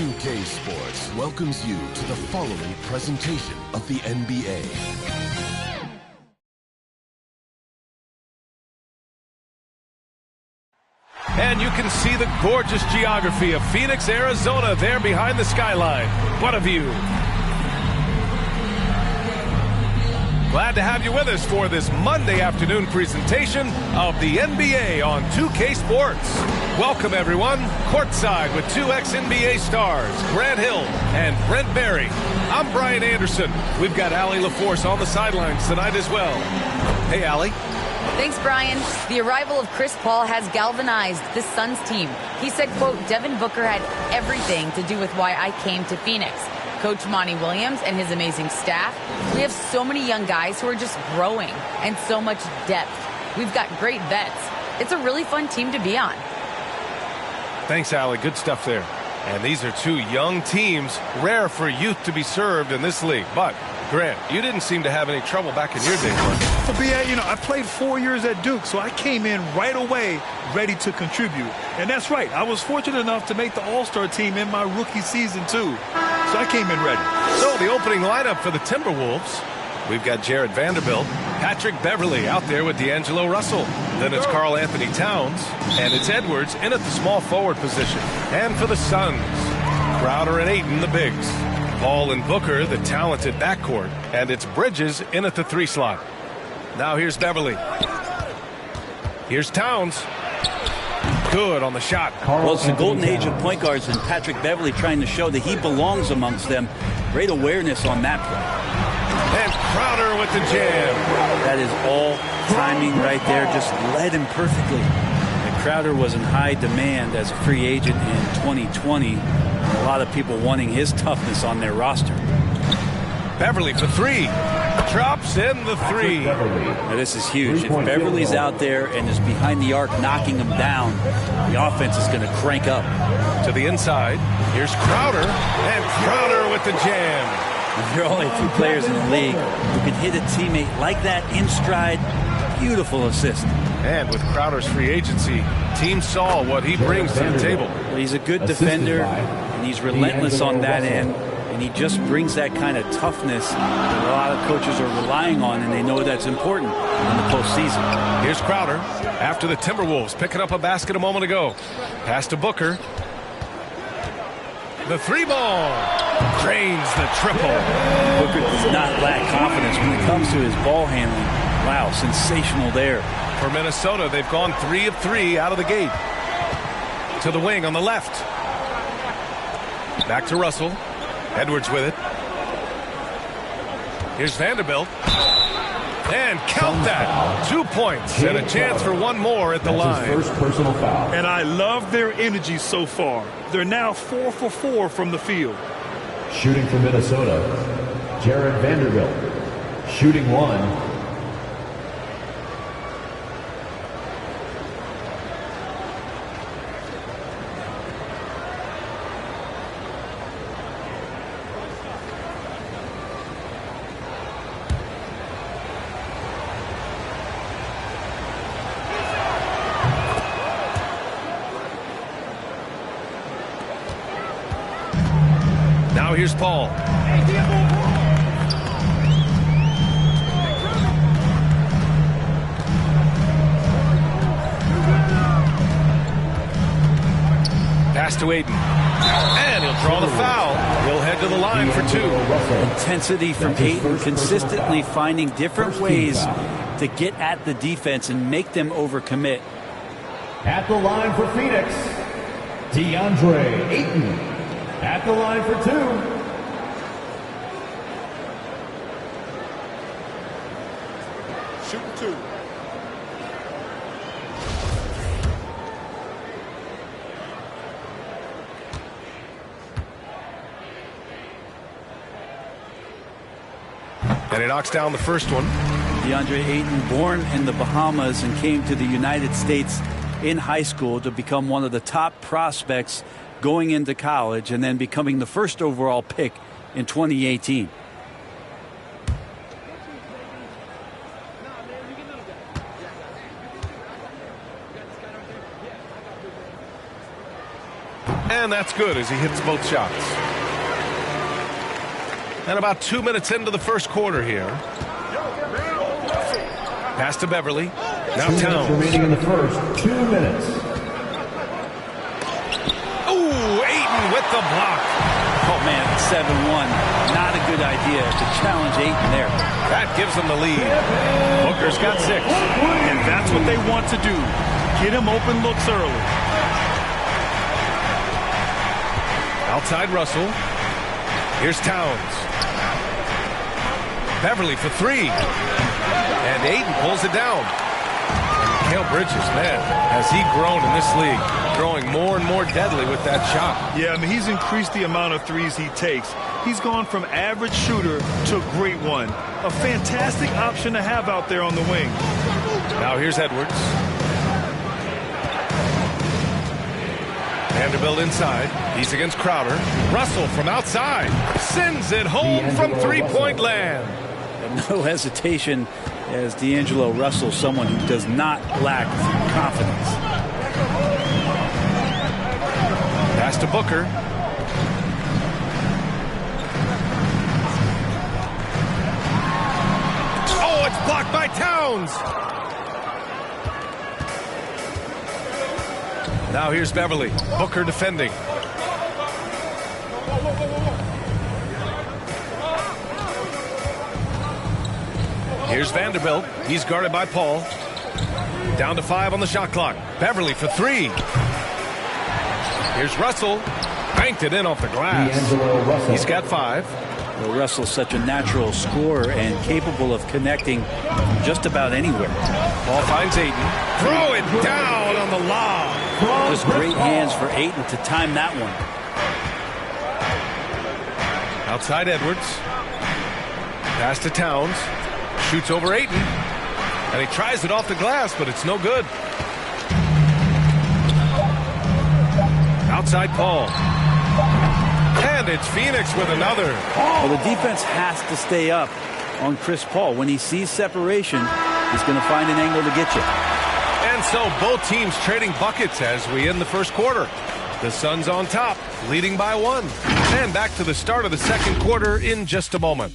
2K Sports welcomes you to the following presentation of the NBA. And you can see the gorgeous geography of Phoenix, Arizona there behind the skyline. What a view. Glad to have you with us for this Monday afternoon presentation of the NBA on 2K Sports. Welcome, everyone. Courtside with two ex-NBA stars, Grant Hill and Brent Barry. I'm Brian Anderson. We've got Allie LaForce on the sidelines tonight as well. Hey, Allie. Thanks, Brian. The arrival of Chris Paul has galvanized the Suns team. He said, quote, Devin Booker had everything to do with why I came to Phoenix. Coach Monty Williams and his amazing staff. We have so many young guys who are just growing and so much depth. We've got great vets. It's a really fun team to be on. Thanks, Allie. Good stuff there. And these are two young teams, rare for youth to be served in this league. But, Grant, you didn't seem to have any trouble back in your day. Well, B.A., I played 4 years at Duke, so I came in right away ready to contribute. And that's right. I was fortunate enough to make the All-Star team in my rookie season, too. So I came in ready. So the opening lineup for the Timberwolves. We've got Jared Vanderbilt, Patrick Beverly out there with D'Angelo Russell. Then it's Karl Anthony Towns, and it's Edwards in at the small forward position. And for the Suns, Crowder and Ayton, the bigs. Paul and Booker, the talented backcourt. And it's Bridges in at the 3 slot. Now here's Beverly. Here's Towns. Good on the shot. Well, it's the golden age of point guards, and Patrick Beverly trying to show that he belongs amongst them. Great awareness on that play. And Crowder with the jam. That is all timing right there. Just led him perfectly. And Crowder was in high demand as a free agent in 2020. A lot of people wanting his toughness on their roster. Beverly for 3. Drops in the 3. Now this is huge. If Beverly's out there and is behind the arc knocking him down, the offense is going to crank up. To the inside, here's Crowder, and Crowder with the jam. There are only a few players in the league who can hit a teammate like that in stride. Beautiful assist. And with Crowder's free agency, teams saw what he brings to the table. Well, he's a good defender, and he's relentless on that end. And he just brings that kind of toughness that a lot of coaches are relying on, and they know that's important in the postseason. Here's Crowder after the Timberwolves picking up a basket a moment ago. Pass to Booker. The 3 ball. Drains the triple. Booker does not lack confidence when it comes to his ball handling. Wow, sensational there. For Minnesota, they've gone 3 of 3 out of the gate. To the wing on the left. Back to Russell. Edwards with it. Here's Vanderbilt. And count that. 2 points and a chance for one more at the line. First personal foul. And I love their energy so far. They're now 4 for 4 from the field. Shooting for Minnesota, Jared Vanderbilt. Shooting 1. Now here's Paul. Pass to Ayton. And he'll draw the foul. He'll head to the line for 2. Intensity from Ayton, consistently finding different ways to get at the defense and make them overcommit. At the line for Phoenix, DeAndre Ayton. At the line for 2. Shooting 2. And he knocks down the first one. DeAndre Ayton, born in the Bahamas and came to the United States in high school to become one of the top prospects going into college and then becoming the first overall pick in 2018. And that's good as he hits both shots. And about 2 minutes into the first quarter here. Pass to Beverly. Now Towns. Remaining in the first 2 minutes. Ooh, Ayton with the block. Oh, man, 7-1. Not a good idea to challenge Ayton there. That gives them the lead. Booker's got 6. And that's what they want to do. Get him open looks early. Outside Russell. Here's Towns. Beverly for 3. And Ayton pulls it down. Mikal Bridges, man, has he grown in this league, growing more and more deadly with that shot. Yeah, I mean, he's increased the amount of threes he takes. He's gone from average shooter to a great one. A fantastic option to have out there on the wing. Now here's Edwards. Vanderbilt inside. He's against Crowder. Russell from outside. Sends it home from three-point land. And no hesitation as D'Angelo Russell, someone who does not lack confidence. Pass to Booker. Oh, it's blocked by Towns. Now here's Beverly. Booker defending. Here's Vanderbilt. He's guarded by Paul. Down to 5 on the shot clock. Beverly for 3. Here's Russell. Banked it in off the glass. He's got 5. Well, Russell's such a natural scorer and capable of connecting just about anywhere. Ball finds Ayton. Throw it down on the lob. Just great hands for Ayton to time that one. Outside Edwards. Pass to Towns. Shoots over Ayton. And he tries it off the glass, but it's no good. Outside Paul. And it's Phoenix with another. Well, the defense has to stay up on Chris Paul. When he sees separation, he's going to find an angle to get you. And so both teams trading buckets as we end the first quarter. The Suns on top, leading by 1. And back to the start of the second quarter in just a moment.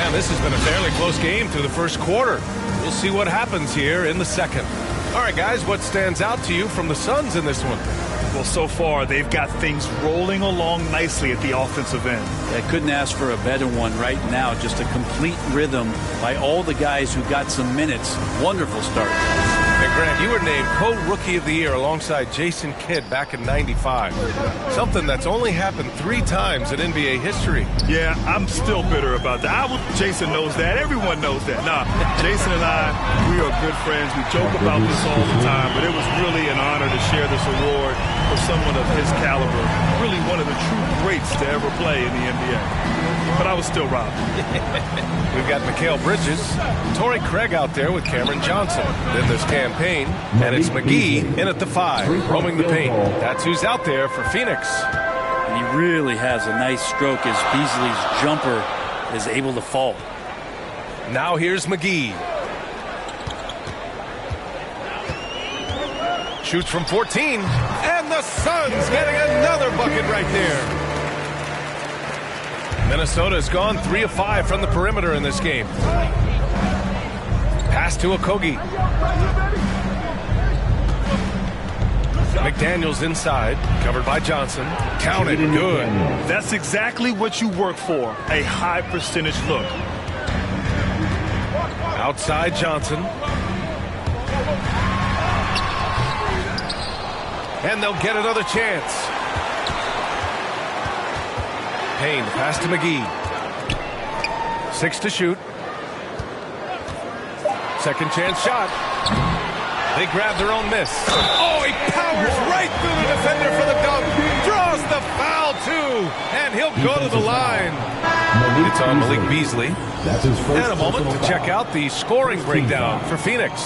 And this has been a fairly close game through the first quarter. We'll see what happens here in the second. All right, guys, what stands out to you from the Suns in this one? Well, so far, they've got things rolling along nicely at the offensive end. I couldn't ask for a better one right now. Just a complete rhythm by all the guys who got some minutes. Wonderful start. And Grant, you were named co-rookie of the year alongside Jason Kidd back in '95. Something that's only happened 3 times in NBA history. Yeah, I'm still bitter about that. Jason knows that. Everyone knows that. Nah, Jason and I, we are good friends. We joke about this all the time, but it was really an honor to share this award for someone of his caliber. Really one of the true greats to ever play in the NBA. But I was still robbed. We've got Mikal Bridges, Torrey Craig out there with Cameron Johnson in this campaign. And it's McGee in at the 5, roaming the paint. That's who's out there for Phoenix. And he really has a nice stroke as Beasley's jumper is able to fall. Now here's McGee. Shoots from 14. And the Suns getting another bucket right there. Minnesota has gone 3 of 5 from the perimeter in this game. Pass to Okogie. McDaniels inside, covered by Johnson. Counted, good. That's exactly what you work for, a high percentage look. Outside Johnson. And they'll get another chance. Payne, pass to McGee. 6 to shoot. Second chance shot. They grab their own miss. Oh, he powers right through the defender for the dunk. Draws the foul, too. And he'll go to the line. It's on Malik Beasley. That's his first And a moment to personal check foul. out the scoring breakdown for Phoenix.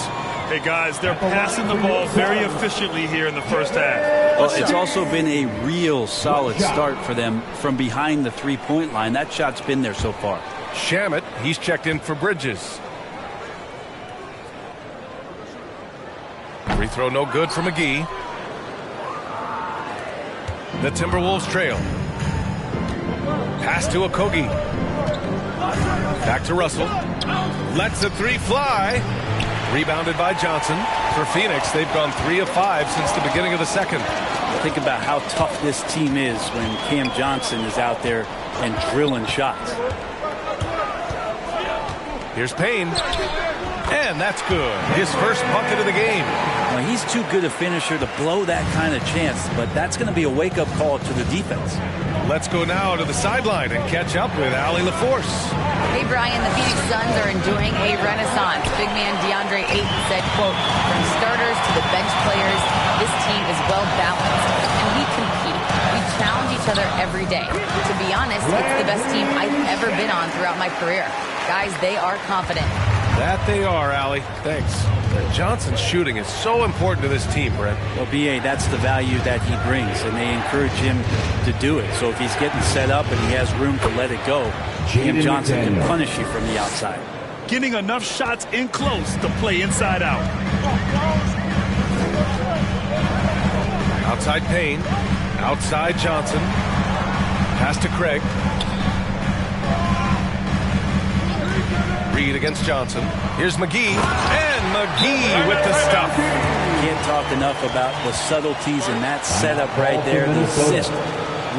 Hey, guys, they're passing the ball very efficiently here in the first half. Well, it's also been a real solid start for them from behind the three-point line. That shot's been there so far. Shamet, he's checked in for Bridges. Free throw no good for McGee. The Timberwolves trail. Pass to Okogie. Back to Russell. Lets the three fly. Rebounded by Johnson. For Phoenix, they've gone 3 of 5 since the beginning of the second. Think about how tough this team is when Cam Johnson is out there and drilling shots. Here's Payne. And that's good. His first bucket of the game. Now, he's too good a finisher to blow that kind of chance, but that's going to be a wake-up call to the defense. Let's go now to the sideline and catch up with Allie LaForce. Hey, Brian, the Phoenix Suns are enjoying a renaissance. Big man DeAndre Ayton said, quote, from starters to the bench players, this team is well-balanced, and we compete. We challenge each other every day. To be honest, it's the best team I've ever been on throughout my career. Guys, they are confident. That they are, Allie. Thanks. Johnson's shooting is so important to this team, Brent. Well, B.A., that's the value that he brings, and they encourage him to do it. So if he's getting set up and he has room to let it go, Cam Johnson can punish you from the outside. Getting enough shots in close to play inside out. Outside Payne. Outside Johnson. Pass to Craig. Reed against Johnson. Here's McGee. And McGee with the stuff. Can't talk enough about the subtleties in that setup right there. The assist,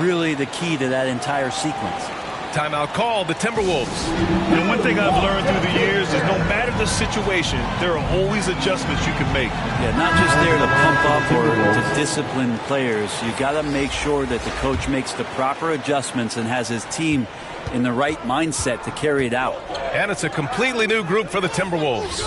really the key to that entire sequence. Timeout called, the Timberwolves. And one thing I've learned through the years is no matter the situation, there are always adjustments you can make. Yeah, not just there to pump up or to discipline players. You got to make sure that the coach makes the proper adjustments and has his team in the right mindset to carry it out. And it's a completely new group for the Timberwolves.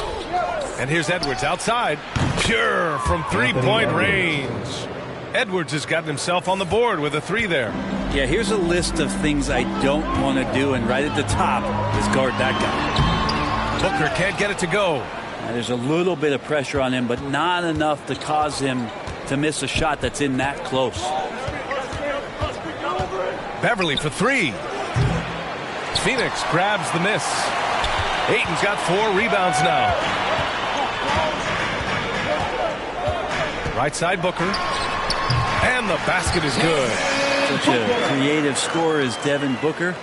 And here's Edwards outside. Pure from three-point range. Edwards has gotten himself on the board with a 3 there. Yeah, here's a list of things I don't want to do, and right at the top is guard that guy. Booker can't get it to go. Now, there's a little bit of pressure on him, but not enough to cause him to miss a shot that's in that close. Beverly for 3. Phoenix grabs the miss. Ayton's got 4 rebounds now. Right side Booker. And the basket is good. Such a creative scorer is Devin Booker.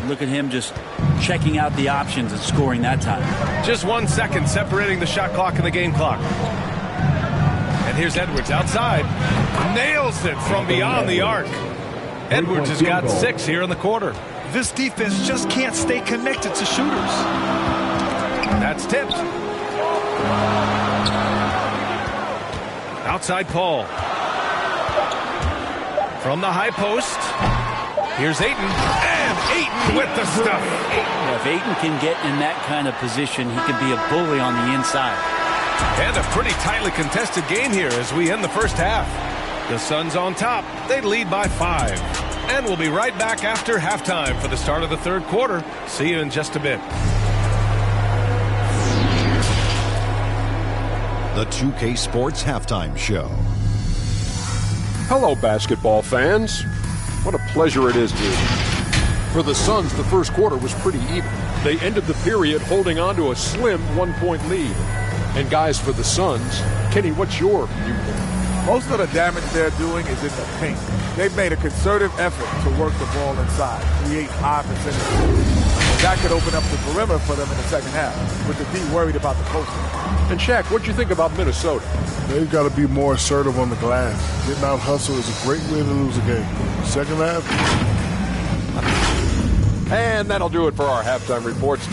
Look at him just checking out the options and scoring that time. Just 1 second separating the shot clock and the game clock. And here's Edwards outside. Nails it from beyond the arc. Edwards has got 6 here in the quarter. This defense just can't stay connected to shooters. That's tipped. Outside Paul. From the high post. Here's Ayton. And Ayton with the stuff. Yeah, if Ayton can get in that kind of position, he can be a bully on the inside. And a pretty tightly contested game here as we end the first half. The Suns on top. They lead by 5. And we'll be right back after halftime for the start of the third quarter. See you in just a bit. The 2K Sports Halftime Show. Hello, basketball fans. What a pleasure it is to. For the Suns, the first quarter was pretty even. They ended the period holding on to a slim 1-point lead. And guys, for the Suns, Kenny, what's your viewpoint? Most of the damage they're doing is in the paint. They've made a concerted effort to work the ball inside, create high percentages. That could open up the perimeter for them in the second half, with the D worried about the posting. And Shaq, what'd you think about Minnesota? They've got to be more assertive on the glass. Getting out hustle is a great way to lose a game. Second half. And that'll do it for our halftime reports.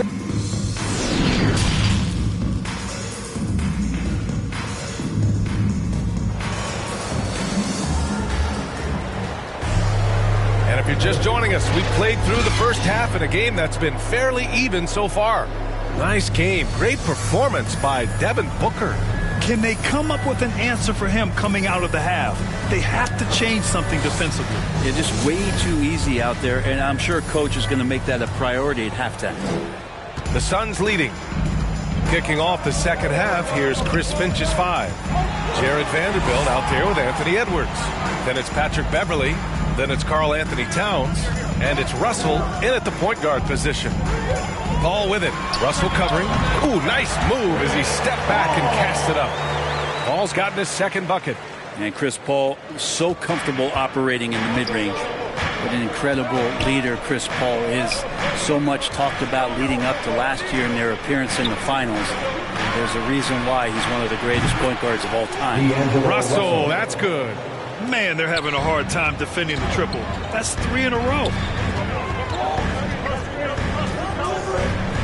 And if you're just joining us, we've played through the first half in a game that's been fairly even so far. Nice game. Great performance by Devin Booker. Can they come up with an answer for him coming out of the half? They have to change something defensively. They're just way too easy out there, and I'm sure coach is going to make that a priority at halftime. The Suns leading. Kicking off the second half, here's Chris Finch's 5. Jared Vanderbilt out there with Anthony Edwards. Then it's Patrick Beverly. Then it's Karl Anthony Towns. And it's Russell in at the point guard position. Paul with it. Russell covering. Ooh, nice move as he stepped back and cast it up. Paul's gotten his second bucket. And Chris Paul, so comfortable operating in the mid-range. What an incredible leader Chris Paul is. So much talked about leading up to last year in their appearance in the finals. There's a reason why he's one of the greatest point guards of all time. Russell, that's good. Man, they're having a hard time defending the triple. That's 3 in a row.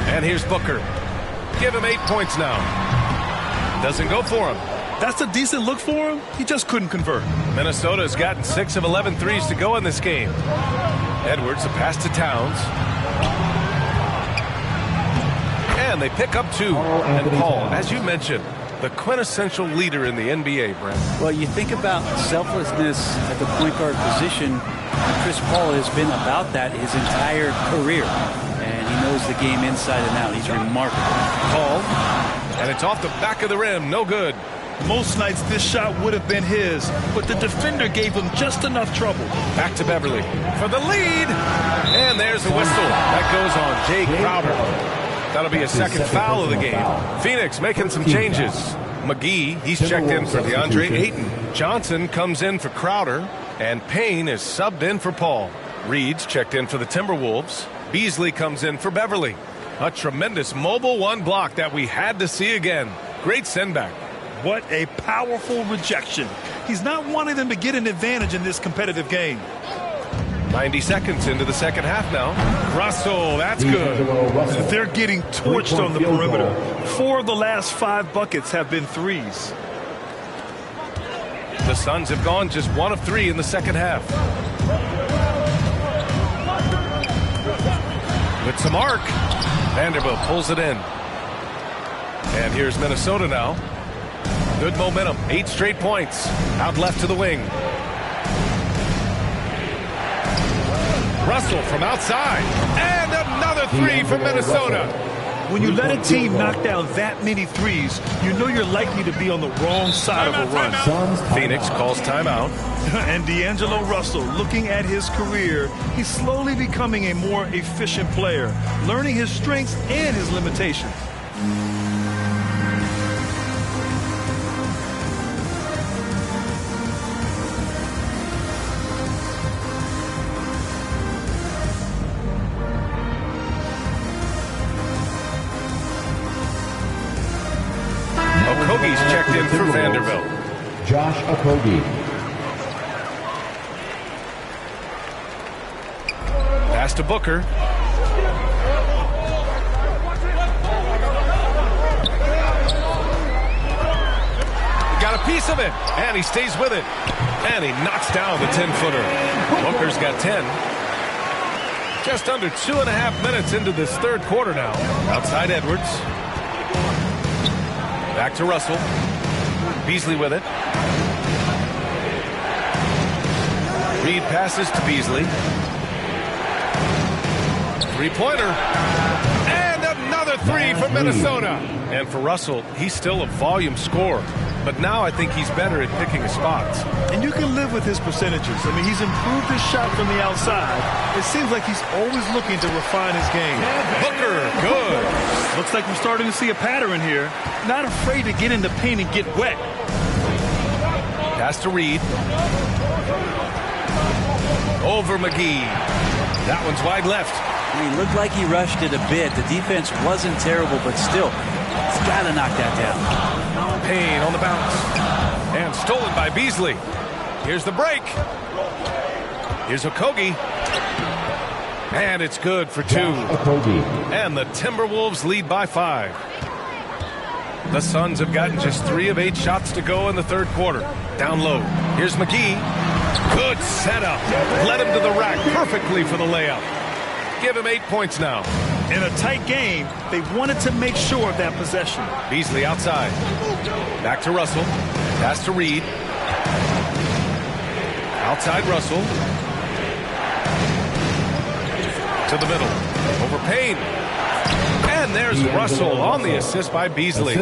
And here's Booker. Give him 8 points now. Doesn't go for him. That's a decent look for him. He just couldn't convert. Minnesota's gotten 6 of 11 threes to go in this game. Edwards, a pass to Towns. And they pick up 2. And Paul, as you mentioned, the quintessential leader in the NBA, Brent. Well, you think about selflessness at the point guard position. Chris Paul has been about that his entire career. And he knows the game inside and out. He's remarkable. Paul, and it's off the back of the rim. No good. Most nights this shot would have been his, but the defender gave him just enough trouble. Back to Beverly for the lead. And there's the whistle. That goes on Jay Crowder. That'll be a second foul of the game. Phoenix making some changes. McGee, he's checked in for DeAndre Ayton. Johnson comes in for Crowder. And Payne is subbed in for Paul. Reed's checked in for the Timberwolves. Beasley comes in for Beverly. A tremendous mobile 1 block that we had to see again. Great send back. What a powerful rejection. He's not wanting them to get an advantage in this competitive game. 90 seconds into the second half now. Russell, that's good. They're getting torched on the perimeter. 4 of the last 5 buckets have been threes. The Suns have gone just 1 of 3 in the second half. With some arc. Vanderbilt pulls it in. And here's Minnesota now. Good momentum. 8 straight points. Out left to the wing. Russell from outside. And another 3 from Minnesota. When you let a team knock down that many threes, you know you're likely to be on the wrong side of a run. Phoenix calls timeout. And D'Angelo Russell, looking at his career, he's slowly becoming a more efficient player, learning his strengths and his limitations. Okogie's checked in for Vanderbilt. Josh Okogie. Pass to Booker. Got a piece of it, and he stays with it. And he knocks down the 10-footer. Booker's got 10. Just under 2.5 minutes into this third quarter now. Outside Edwards. Back to Russell. Beasley with it. Reed passes to Beasley. 3-pointer. And another 3 from Minnesota. And for Russell, he's still a volume scorer. But now I think he's better at picking his spots. And you can live with his percentages. I mean, he's improved his shot from the outside. It seems like he's always looking to refine his game. Booker, good. Looks like we're starting to see a pattern here. Not afraid to get in the paint and get wet. Pass to Reed. Over McGee. That one's wide left. He looked like he rushed it a bit. The defense wasn't terrible, but still, he's got to knock that down. Payne on the bounce. And stolen by Beasley. Here's the break. Here's Okogie. And it's good for 2. And the Timberwolves lead by 5. The Suns have gotten just 3 of 8 shots to go in the third quarter. Down low. Here's McGee. Good setup. Led him to the rack perfectly for the layup. Give him 8 points now. In a tight game, they wanted to make sure of that possession. Beasley outside. Back to Russell. Pass to Reed. Outside Russell. To the middle. Over Payne. And there's Russell on the assist by Beasley.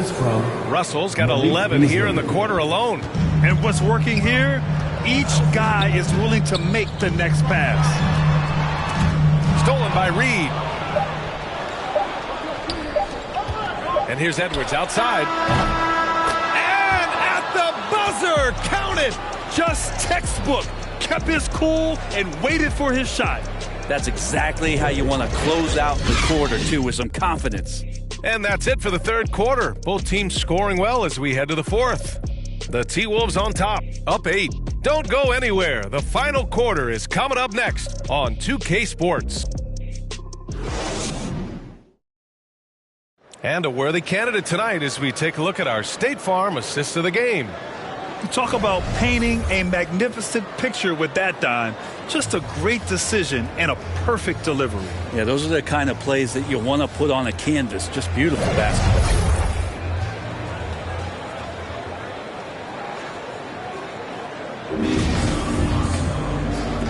Russell's got 11 here in the quarter alone. And what's working here? Each guy is willing to make the next pass. Stolen by Reed. And here's Edwards outside. And at the buzzer, count it. Just textbook. Kept his cool and waited for his shot. That's exactly how you want to close out the quarter, too, with some confidence. And that's it for the third quarter. Both teams scoring well as we head to the fourth. The T-Wolves on top, up 8. Don't go anywhere. The final quarter is coming up next on 2K Sports. And a worthy candidate tonight as we take a look at our State Farm assist of the game. You talk about painting a magnificent picture with that, Don. Just a great decision and a perfect delivery. Yeah, those are the kind of plays that you want to put on a canvas. Just beautiful basketball.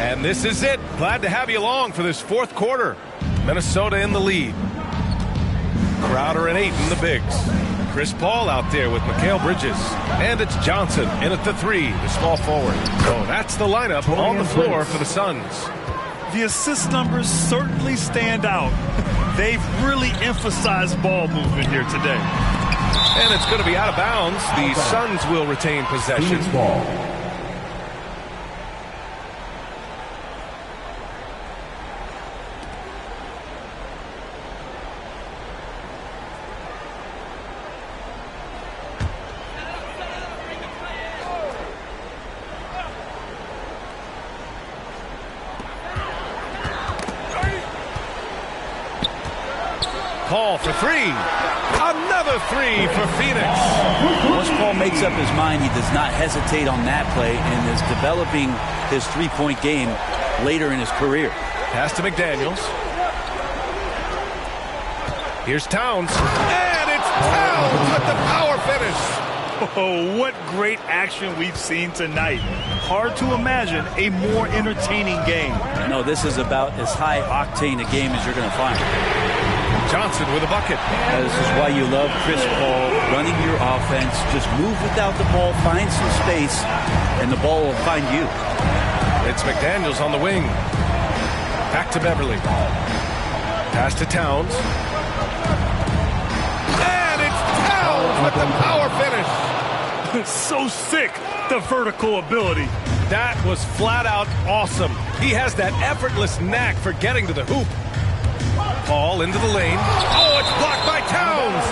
And this is it. Glad to have you along for this fourth quarter. Minnesota in the lead. Crowder and Ayton, the bigs. Chris Paul out there with Mikal Bridges. And it's Johnson in at the 3, the small forward. So that's the lineup on the floor for the Suns. The assist numbers certainly stand out. They've really emphasized ball movement here today. And it's going to be out of bounds. The Suns will retain possession. Paul for 3. Another 3 for Phoenix. Once Paul makes up his mind, he does not hesitate on that play and is developing his three-point game later in his career. Pass to McDaniels. Here's Towns. And it's Towns with the power finish. Oh, what great action we've seen tonight. Hard to imagine a more entertaining game. No, this is about as high-octane a game as you're going to find. Johnson with a bucket. This is why you love Chris Paul running your offense. Just move without the ball, find some space, and the ball will find you. It's McDaniels on the wing. Back to Beverly. Pass to Towns. And it's Towns with the power finish. So sick, the vertical ability. That was flat out awesome. He has that effortless knack for getting to the hoop. Paul into the lane. Oh, it's blocked by Towns.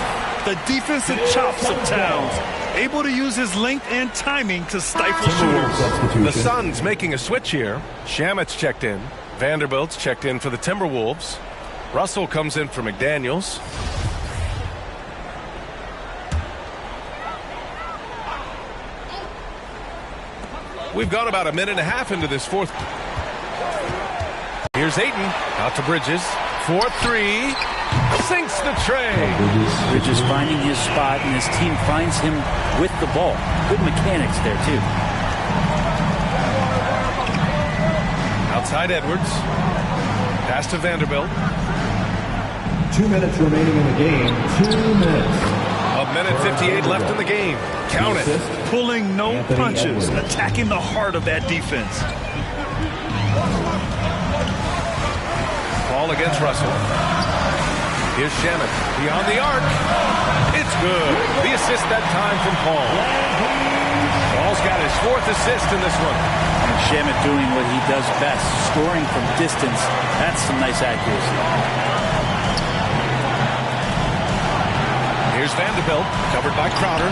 The defensive chops of Towns. Able to use his length and timing to stifle shooters. The Suns making a switch here. Shamet's checked in. Vanderbilt's checked in for the Timberwolves. Russell comes in for McDaniels. We've gone about a minute and a half into this fourth. Here's Ayton. Out to Bridges. 4-3. Sinks the tray. Bridges finding his spot, and his team finds him with the ball. Good mechanics there, too. Outside Edwards. Pass to Vanderbilt. 2 minutes remaining in the game. 2 minutes. A minute 58 left in the game. Count it. Pulling no punches. Attacking the heart of that defense. Ball against Russell. Here's Shamet. Beyond the arc. It's good. The assist that time from Paul. Paul's got his 4th assist in this one. And Shamet doing what he does best, scoring from distance. That's some nice accuracy. Here's Vanderbilt, covered by Crowder.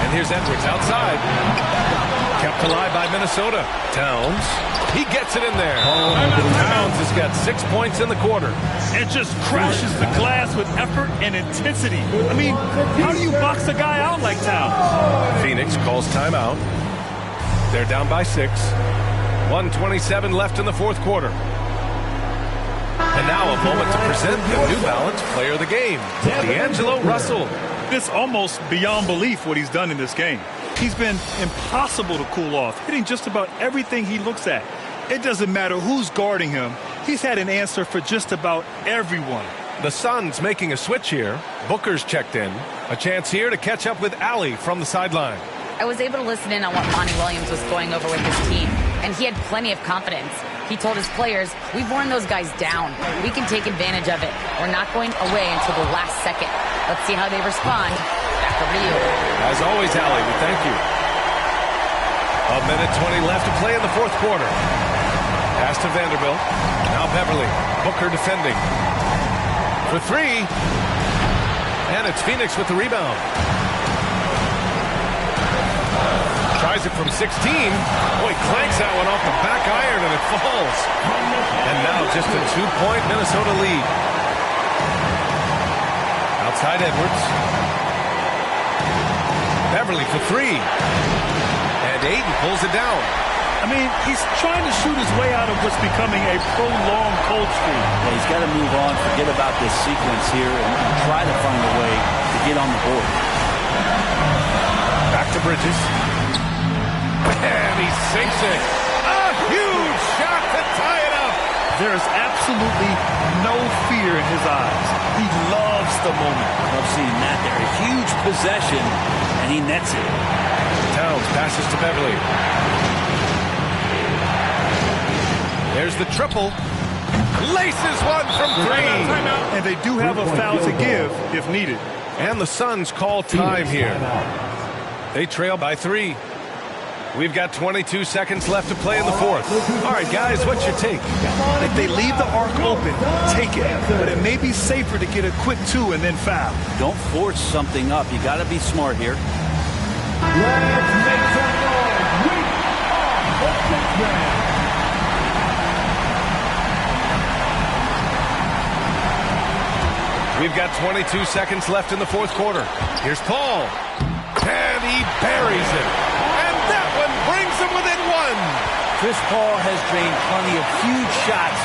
And here's Edwards outside. Kept alive by Minnesota. Towns. He gets it in there. Towns has got 6 points in the quarter. And just crashes the glass with effort and intensity. I mean, how do you box a guy out like Towns? Phoenix calls timeout. They're down by 6. 1:27 left in the fourth quarter. And now a moment to present the New Balance Player of the Game, D'Angelo Russell. It's almost beyond belief what he's done in this game. He's been impossible to cool off, hitting just about everything he looks at. It doesn't matter who's guarding him. He's had an answer for just about everyone. The Suns making a switch here. Booker's checked in. A chance here to catch up with Allie from the sideline. I was able to listen in on what Monty Williams was going over with his team, and he had plenty of confidence. He told his players, we've worn those guys down. We can take advantage of it. We're not going away until the last second. Let's see how they respond. Back over to you. As always, Allie, we thank you. A minute 20 left to play in the fourth quarter. Pass to Vanderbilt. Now Beverly. Booker defending. For three. And it's Phoenix with the rebound. Tries it from 16. Boy, clanks that one off the back iron and it falls. And now just a 2-point Minnesota lead. Outside Edwards. Beverly for three. And Ayton pulls it down. I mean, he's trying to shoot his way out of what's becoming a prolonged cold streak. Yeah, he's got to move on, forget about this sequence here, and try to find a way to get on the board. Back to Bridges. And he sinks it. A huge shot to tie it up. There is absolutely no fear in his eyes. He loves the moment. Love seeing that there. A huge possession, and he nets it. Towns passes to Beverly. There's the triple. Laces one from three. And they do have a foul to give if needed. And the Suns call time here. They trail by 3. We've got 22 seconds left to play in the fourth. All right, guys, what's your take? If they leave the arc open, take it. But it may be safer to get a quick 2 and then foul. Don't force something up. You got to be smart here. Let's make some noise. We are the Sixth Man. We've got 22 seconds left in the fourth quarter. Here's Paul. And he buries it. And that one brings him within 1. Chris Paul has drained plenty of huge shots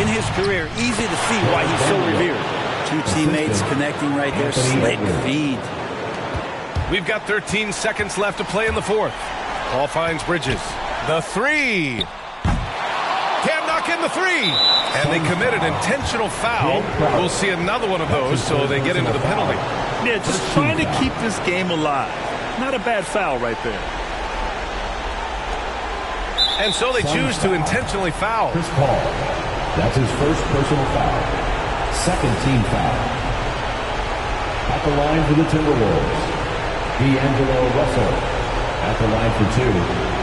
in his career. Easy to see why he's so revered. Two teammates connecting right there. Slick feed. We've got 13 seconds left to play in the fourth. Paul finds Bridges. The three. Can't knock in the three. And they commit an intentional foul. We'll see another one of those, so they get into the penalty. Yeah, just trying to keep this game alive. Not a bad foul right there. And so they choose to intentionally foul. Chris Paul. That's his first personal foul. Second team foul. At the line for the Timberwolves, D'Angelo Russell. At the line for 2.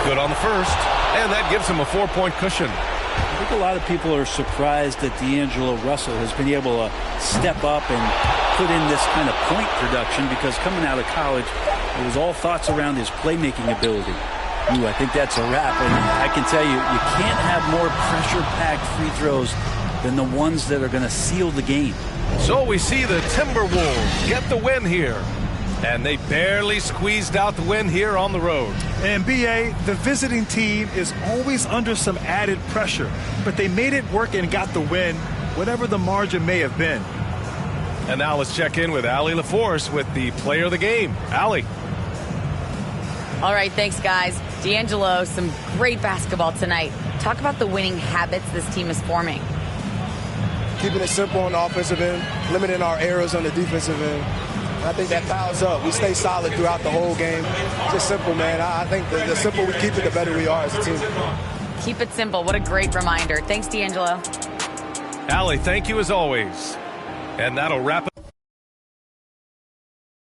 Good on the first, and that gives him a 4-point cushion. I think a lot of people are surprised that D'Angelo Russell has been able to step up and put in this kind of point production, because coming out of college, it was all thoughts around his playmaking ability. Ooh, I think that's a wrap, and I can tell you, you can't have more pressure-packed free throws than the ones that are going to seal the game. So we see the Timberwolves get the win here. And they barely squeezed out the win here on the road. And BA, the visiting team is always under some added pressure, but they made it work and got the win, whatever the margin may have been. And now let's check in with Allie LaForce with the player of the game. Allie. All right, thanks, guys. D'Angelo, some great basketball tonight. Talk about the winning habits this team is forming. Keeping it simple on the offensive end, limiting our errors on the defensive end. I think that piles up. We stay solid throughout the whole game. Just simple, man. I think the simpler we keep it, the better we are as a team. Keep it simple. What a great reminder. Thanks, D'Angelo. Allie, thank you as always. And that'll wrap it.